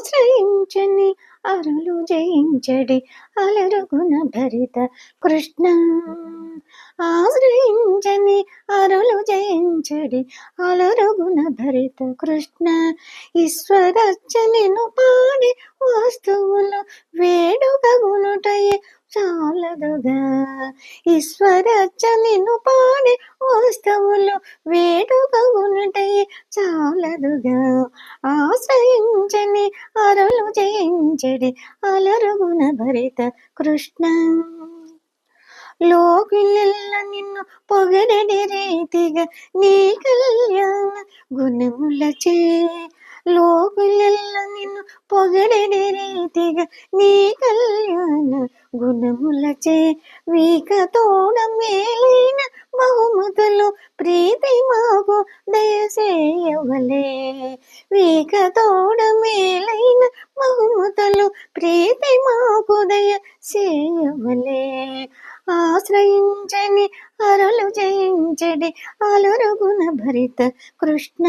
ఆశ్రయించని అరులు జయించడి అలరుగున భరిత కృష్ణ. ఆశ్రయించని అరులు జయించడి అలరుగున భరిత కృష్ణ. ఈశ్వరచ్చనిను పాడి వస్తువులు వేడుకగునుటయే చాలదుగా. ఈశ్వరచ్చనిను పాడి వస్తువులు వేడుకగునుటయే చాలదుగా. ఆశ్రయించని అరులు జయించడి అలరుగున భరిత కృష్ణ. లోకులెల్ల నిన్ను పొగడడి రీతిగా నీ కళ్యాణ గుణములచే. లోకులెల్ల నిన్ను పొగడడి రీతిగా నీ కళ్యాణ గుణములచే. వీక తోడ మేలైన బహుమతులు ప్రీతి మాకు దయసేయవలే. వీక తోడ మేలైన బహుమతులు ప్రీతి మాకు దయసేయవలే. ఆశ్రయించని అరులు జయించడి అలరుగున భరిత కృష్ణ.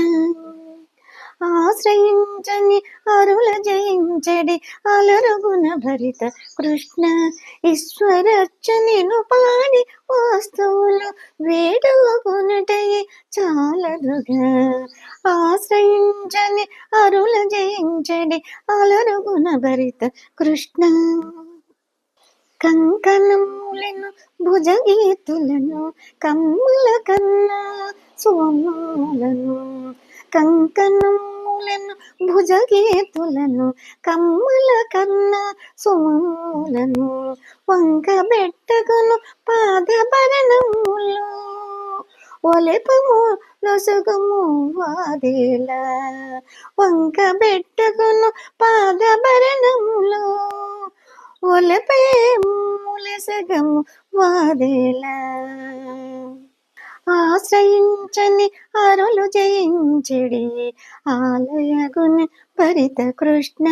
ఆశ్రయించని అరుల జయించడి అలరుగున భరిత కృష్ణ. ఈశ్వరచ్చనిను పాడి వస్తువులు వేడుకొనుటయే చాలదుగా. ఆశ్రయించని అరుల జయించడి అలరుగున భరిత కృష్ణ. కంకణములను భుజగీతులను కమ్ముల కన్నా సోమాలను. కంకణములను భుజగీతులను కమ్ముల కన్నా సోమాలను. వంక బెట్టకును పాదభరణములు ఒలెపము లొసగము వాదేలా. వంక బెట్టకును పాదభరణములు ఒలపే ములసగము వాదేలా. ఆశ్రయించని అరులు జయించడి ఆలయగుని భరిత కృష్ణ.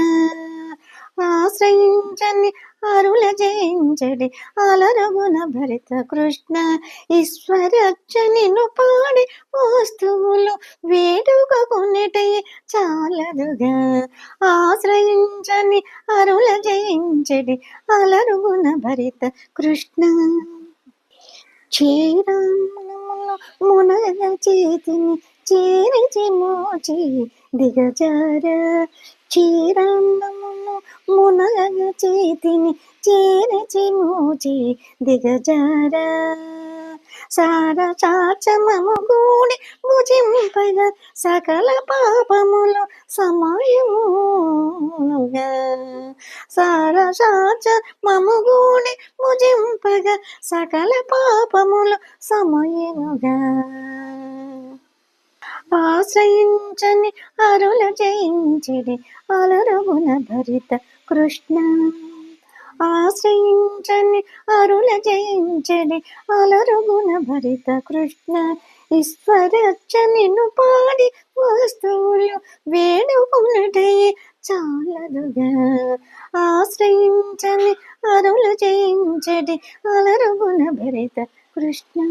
ఆశ్రయించని అరుల జయించడి అలరుగున భరిత కృష్ణ. ఈశ్వరచ్చనిను పాడి వస్తువులు వేడుకొనుటయే చాలదుగా. ఆశ్రయించని అరుల జయించడి అలరుగున భరిత కృష్ణ. క్షీరామును మునగ చేతిని చేరిచి మోచి దిగజార. క్షీరామును మునగ చేతిని చేరిచి మోచి దిగజార. సార చాచమము గూడి భుజింపగ సకల పాపములు సమయముగా. సార చాచ మము గూడి భుజింపగ సకల పాపములు సమయముగా. ఆశ్రయించని అరుల జయించడి అలరుగున భరిత కృష్ణ. ఆశ్రయించని అరుల జయించడి అలరుగున భరిత కృష్ణ. ఈశ్వరచ్చనిను పాడి వస్తువులు వేడుకొనుటయే చాలదుగా. ఆశ్రయించని అరుల జయించడి అలరుగున భరిత కృష్ణ.